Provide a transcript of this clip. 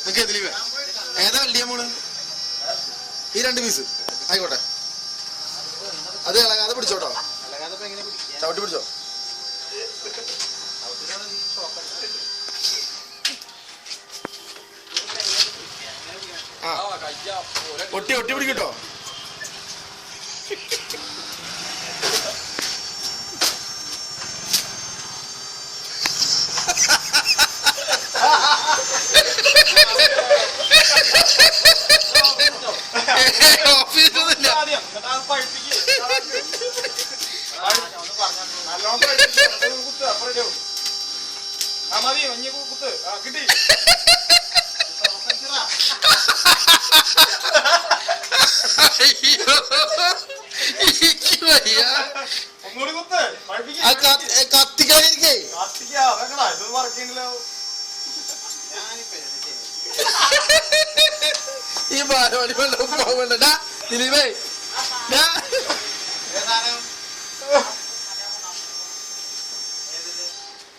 നിനക്ക് ദിലീപ് ഏതാ വലിയ മോള്? ഈ 2 പീസ് ആയിക്കോട്ടെ. അത് ഇളകാതെ പിടിച്ചോട്ടോ, ചവിട്ടി പിടിച്ചോ. ആ ഒട്ടി ഒട്ടി പിടിക്കട്ടോ. കത്തിക്കാനിരിക്കേ ഈ ബാലവാടി വെള്ളം ദിലീപേ